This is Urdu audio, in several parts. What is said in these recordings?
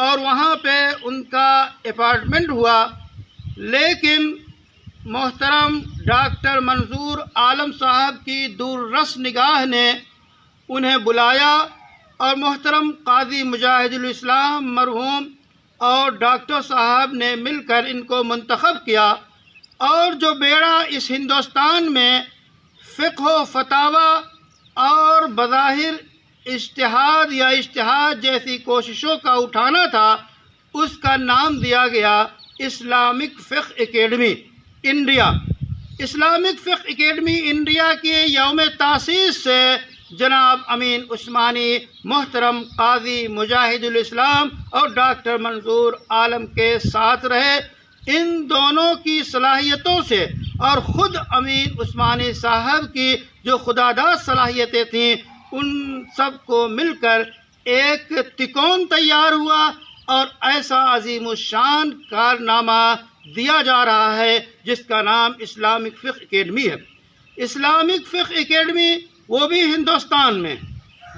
اور وہاں پہ ان کا اپارٹمنٹ ہوا، لیکن محترم ڈاکٹر منظور عالم صاحب کی دوررس نگاہ نے انہیں بلایا اور محترم قاضی مجاہد الاسلام مرحوم اور ڈاکٹر صاحب نے مل کر ان کو منتخب کیا، اور جو بیڑا اس ہندوستان میں فقہ و فتاوی اور بظاہر اجتہاد یا اجتہاد جیسی کوششوں کا اٹھانا تھا، اس کا نام دیا گیا اسلامک فقہ اکیڈمی انڈیا۔ اسلامک فقہ اکیڈمی انڈیا کے یوم تاسیس سے جناب امین عثمانی، محترم قاضی مجاہد الاسلام اور ڈاکٹر منظور عالم کے ساتھ رہے۔ ان دونوں کی صلاحیتوں سے اور خود امین عثمانی صاحب کی جو خداداد صلاحیتیں تھیں، ان سب کو مل کر ایک تکون تیار ہوا اور ایسا عظیم الشان کارنامہ دیا جا رہا ہے جس کا نام اسلامک فقہ اکیڈمی ہے۔ اسلامک فقہ اکیڈمی وہ بھی ہندوستان میں،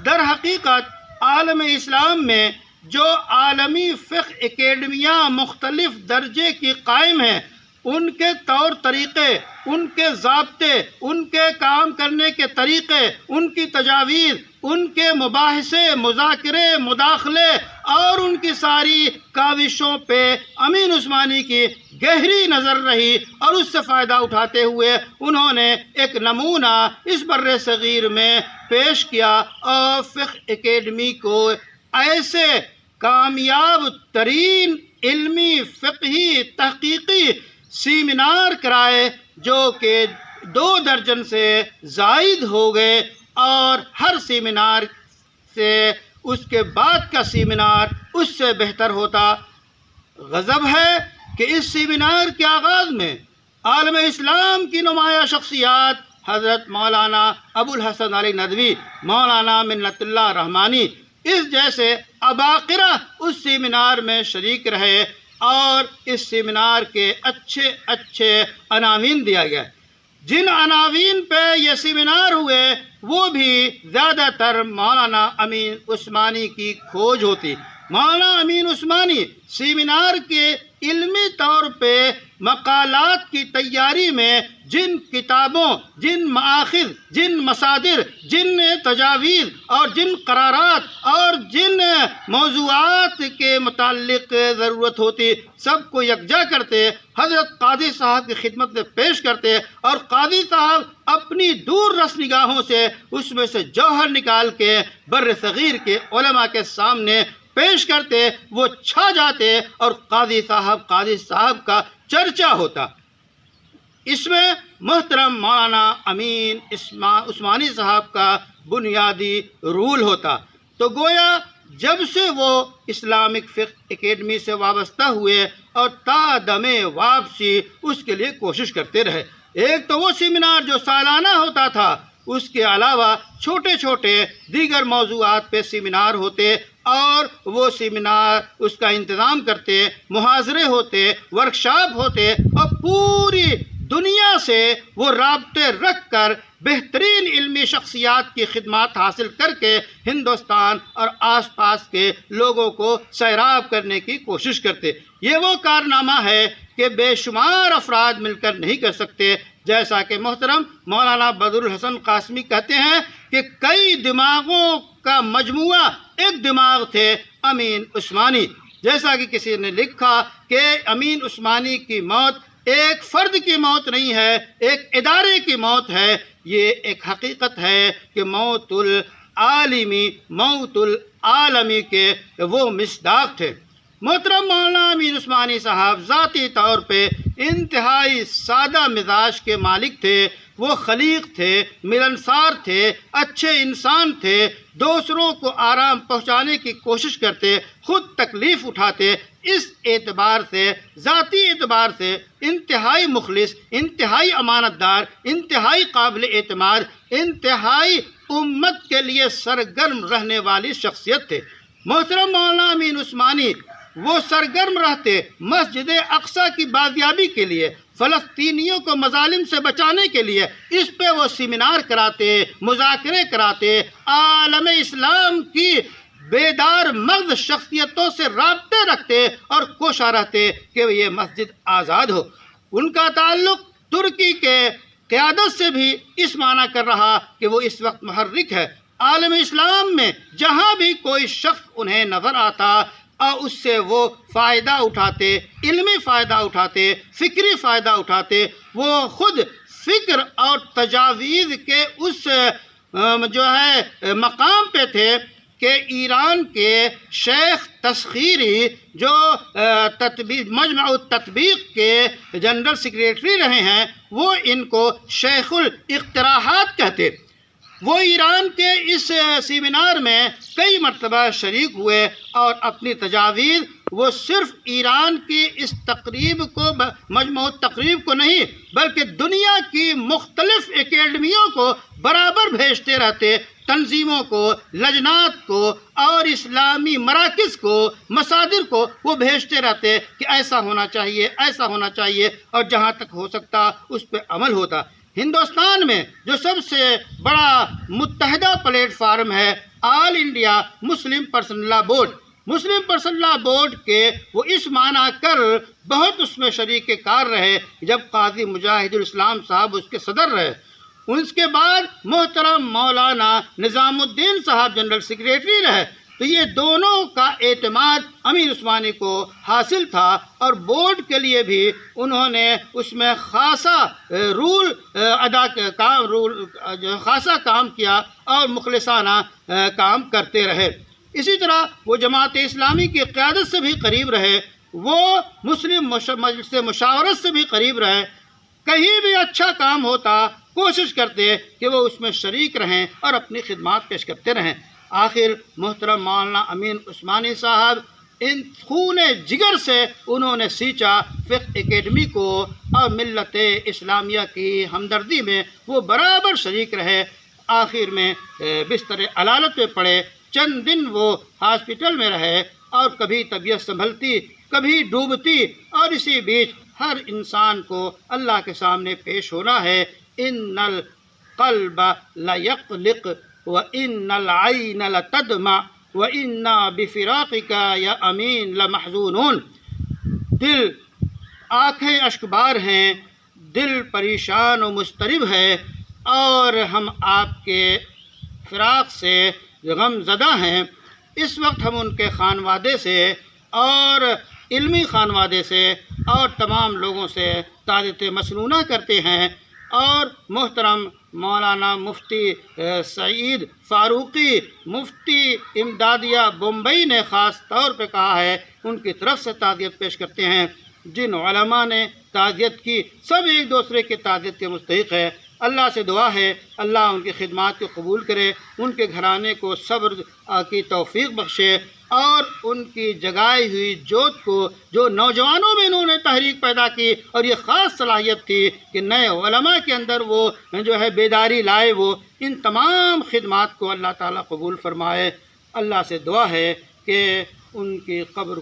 در حقیقت عالم اسلام میں جو عالمی فقہ اکیڈمیاں مختلف درجے کی قائم ہیں، ان کے طور طریقے، ان کے ضابطے، ان کے کام کرنے کے طریقے، ان کی تجاویز، ان کے مباحثے، مذاکرے، مداخلے اور ان کی ساری کاوشوں پہ امین عثمانی کی گہری نظر رہی، اور اس سے فائدہ اٹھاتے ہوئے انہوں نے ایک نمونہ اس بر صغیر میں پیش کیا اور فقہ اکیڈمی کو ایسے کامیاب ترین علمی فقہی تحقیقی سیمینار کرائے جو کہ 2 درجن سے زائد ہو گئے، اور ہر سیمینار سے اس کے بعد کا سیمینار اس سے بہتر ہوتا۔ غضب ہے کہ اس سیمینار کے آغاز میں عالم اسلام کی نمایاں شخصیات حضرت مولانا ابو الحسن علی ندوی، مولانا منت اللہ رحمانی اس جیسے عباقرہ اس سیمینار میں شریک رہے، اور اس سیمینار کے اچھے عناوین دیا گیا۔ جن عناوین پہ یہ سیمینار ہوئے وہ بھی زیادہ تر مولانا امین عثمانی کی کھوج ہوتی۔ مولانا امین عثمانی سیمینار کے علمی طور پہ مقالات کی تیاری میں جن کتابوں، جن مآخذ، جن مصادر، جن تجاویز اور جن قرارات اور جن موضوعات کے متعلق ضرورت ہوتی، سب کو یکجا کرتے، حضرت قاضی صاحب کی خدمت میں پیش کرتے، اور قاضی صاحب اپنی دور رس نگاہوں سے اس میں سے جوہر نکال کے بر صغیر کے علماء کے سامنے پیش کرتے، وہ چھا جاتے اور قاضی صاحب کا چرچا ہوتا۔ اس میں محترم مولانا امین عثمانی صاحب کا بنیادی رول ہوتا۔ تو گویا جب سے وہ اسلامک فقہ اکیڈمی سے وابستہ ہوئے اور تا دم واپسی اس کے لیے کوشش کرتے رہے۔ ایک تو وہ سیمینار جو سالانہ ہوتا تھا، اس کے علاوہ چھوٹے چھوٹے دیگر موضوعات پہ سیمینار ہوتے، اور وہ سیمینار اس کا انتظام کرتے، محاضرے ہوتے، ورکشاپ ہوتے، اور پوری دنیا سے وہ رابطے رکھ کر بہترین علمی شخصیات کی خدمات حاصل کر کے ہندوستان اور آس پاس کے لوگوں کو سیراب کرنے کی کوشش کرتے۔ یہ وہ کارنامہ ہے کہ بے شمار افراد مل کر نہیں کر سکتے، جیسا کہ محترم مولانا بدر الحسن قاسمی کہتے ہیں کہ کئی دماغوں کا مجموعہ ایک دماغ تھے امین عثمانی۔ جیسا کہ کسی نے لکھا کہ امین عثمانی کی موت ایک فرد کی موت نہیں ہے، ایک ادارے کی موت ہے۔ یہ ایک حقیقت ہے کہ موت العالمی کے وہ مصداق تھے۔ محترم مولانا امین عثمانی صاحب ذاتی طور پہ انتہائی سادہ مزاج کے مالک تھے۔ وہ خلیق تھے، ملنسار تھے، اچھے انسان تھے، دوسروں کو آرام پہنچانے کی کوشش کرتے، خود تکلیف اٹھاتے۔ اس اعتبار سے، ذاتی اعتبار سے انتہائی مخلص، انتہائی امانت دار، انتہائی قابل اعتماد، انتہائی امت کے لیے سرگرم رہنے والی شخصیت تھے۔ محترم مولانا امین عثمانی وہ سرگرم رہتے مسجد اقصی کی بازیابی کے لیے، فلسطینیوں کو مظالم سے بچانے کے لیے۔ اس پہ وہ سیمینار کراتے، مذاکرے کراتے، عالم اسلام کی بیدار مغز شخصیتوں سے رابطے رکھتے اور کوشاں رہتے کہ یہ مسجد آزاد ہو۔ ان کا تعلق ترکی کے قیادت سے بھی اس معنی کر رہا کہ وہ اس وقت محرک ہے۔ عالم اسلام میں جہاں بھی کوئی شخص انہیں نظر آتا اور اس سے وہ فائدہ اٹھاتے، علمی فائدہ اٹھاتے، فکری فائدہ اٹھاتے، وہ خود فکر اور تجاویز کے اس جو ہے مقام پہ تھے کہ ایران کے شیخ تسخیری جو مجمع التطبیق کے جنرل سیکریٹری رہے ہیں، وہ ان کو شیخ الاقتراحات کہتے۔ وہ ایران کے اس سیمینار میں کئی مرتبہ شریک ہوئے اور اپنی تجاویز وہ صرف ایران کی اس تقریب کو مجمع تقریب کو نہیں بلکہ دنیا کی مختلف اکیڈمیوں کو برابر بھیجتے رہتے، تنظیموں کو، لجنات کو اور اسلامی مراکز کو، مصادر کو وہ بھیجتے رہتے کہ ایسا ہونا چاہیے، ایسا ہونا چاہیے، اور جہاں تک ہو سکتا اس پہ عمل ہوتا۔ ہندوستان میں جو سب سے بڑا متحدہ پلیٹ فارم ہے آل انڈیا مسلم پرسنل لا بورڈ، مسلم پرسنل لا بورڈ کے وہ اس معنی کر بہت اس میں شریک کار رہے جب قاضی مجاہد الاسلام صاحب اس کے صدر رہے۔ اس کے بعد محترم مولانا نظام الدین صاحب جنرل سیکریٹری رہے، تو یہ دونوں کا اعتماد امیر عثمانی کو حاصل تھا اور بورڈ کے لیے بھی انہوں نے اس میں خاصا خاصا کام کیا اور مخلصانہ کام کرتے رہے۔ اسی طرح وہ جماعت اسلامی کی قیادت سے بھی قریب رہے، وہ مسلم مجلس مشاورت سے بھی قریب رہے، کہیں بھی اچھا کام ہوتا کوشش کرتے کہ وہ اس میں شریک رہیں اور اپنی خدمات پیش کرتے رہیں۔ آخر محترم مولانا امین عثمانی صاحب ان خون جگر سے انہوں نے سینچا فقہ اکیڈمی کو اور ملت اسلامیہ کی ہمدردی میں وہ برابر شریک رہے۔ آخر میں بستر علالت پہ پڑے، چند دن وہ ہاسپٹل میں رہے اور کبھی طبیعت سنبھلتی، کبھی ڈوبتی، اور اسی بیچ ہر انسان کو اللہ کے سامنے پیش ہونا ہے۔ ان القلب لیقلق وَإِنَّ الْعَيْنَ لَتَدْمَعُ وَإِنَّا بِفِرَاقِكَ یا امین لَمَحْزُونُونَ۔ دل، آنکھیں اشکبار ہیں، دل پریشان و مضطرب ہے، اور ہم آپ کے فراق سے غم زدہ ہیں۔ اس وقت ہم ان کے خانوادے سے اور علمی خانوادے سے اور تمام لوگوں سے تعزیت مسنونہ کرتے ہیں، اور محترم مولانا مفتی سعید فاروقی، مفتی امدادیہ بمبئی نے خاص طور پہ کہا ہے، ان کی طرف سے تعزیت پیش کرتے ہیں۔ جن علماء نے تعزیت کی سب ایک دوسرے کی تعزیت کے مستحق ہے۔ اللہ سے دعا ہے اللہ ان کی خدمات کو قبول کرے، ان کے گھرانے کو صبر کی توفیق بخشے، اور ان کی جگائی ہوئی جوت کو جو نوجوانوں میں انہوں نے تحریک پیدا کی، اور یہ خاص صلاحیت تھی کہ نئے علماء کے اندر وہ جو ہے بیداری لائے، وہ ان تمام خدمات کو اللہ تعالیٰ قبول فرمائے۔ اللہ سے دعا ہے کہ ان کی قبر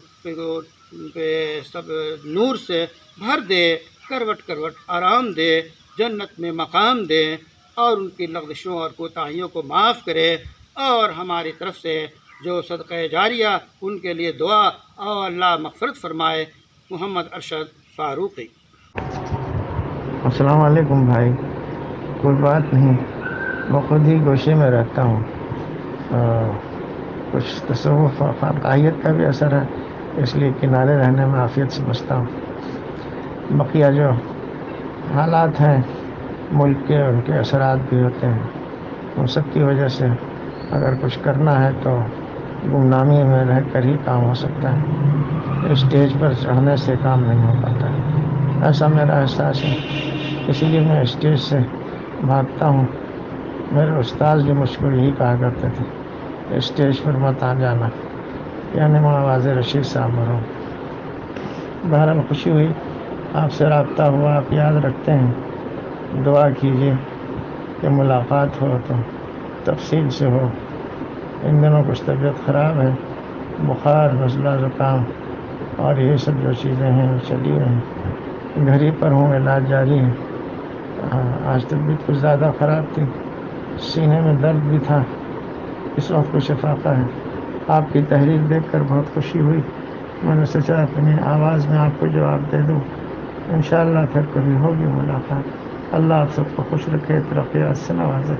پہ سب نور سے بھر دے، کروٹ کروٹ آرام دے، جنت میں مقام دے، اور ان کی لغزشوں اور کوتاہیوں کو معاف کرے، اور ہماری طرف سے جو صدقہ جاریہ ان کے لیے دعا اور اللہ مغفرت فرمائے۔ محمد ارشد فاروقی۔ السلام علیکم بھائی، کوئی بات نہیں، میں خود ہی گوشے میں رہتا ہوں، کچھ تصوف اور خانقاہیت کا بھی اثر ہے، اس لیے کنارے رہنے میں عافیت سمجھتا ہوں۔ بقیہ جو حالات ہیں ملک کے، ان کے اثرات بھی ہوتے ہیں، ان سب کی وجہ سے اگر کچھ کرنا ہے تو گمنامی میں رہ کر ہی کام ہو سکتا ہے، اسٹیج پر چڑھنے سے کام نہیں ہو پاتا ہے، ایسا میرا احساس ہے۔ اسی لیے میں اسٹیج سے بھاگتا ہوں۔ میرے استاد جو مجھ کو یہی کہا کرتے تھے، اسٹیج پر مت آ جانا، یعنی مواز رشید صاحب مرحوم۔ بہرحال خوشی ہوئی، آپ سے رابطہ ہوا، آپ یاد رکھتے ہیں، دعا کیجیے کہ ملاقات ہو تو تفصیل سے ہو۔ ان دنوں کچھ طبیعت خراب ہے، بخار، نزلہ، زکام اور یہ سب جو چیزیں ہیں وہ چلی ہیں، گھر ہی پر ہوں، علاج جاری ہے۔ آج طبیعت کچھ زیادہ خراب تھی، سینے میں درد بھی تھا، اس وقت کچھ افاقہ ہے، آپ کی تحریر دیکھ کر بہت خوشی ہوئی. میں نے سوچا اپنی آواز میں آپ کو جواب دے دوں. انشاءاللہ پھر کبھی ہوگی ملاقات. اللہ آپ سب کو خوش رکھے، ترقیات سے نوازے.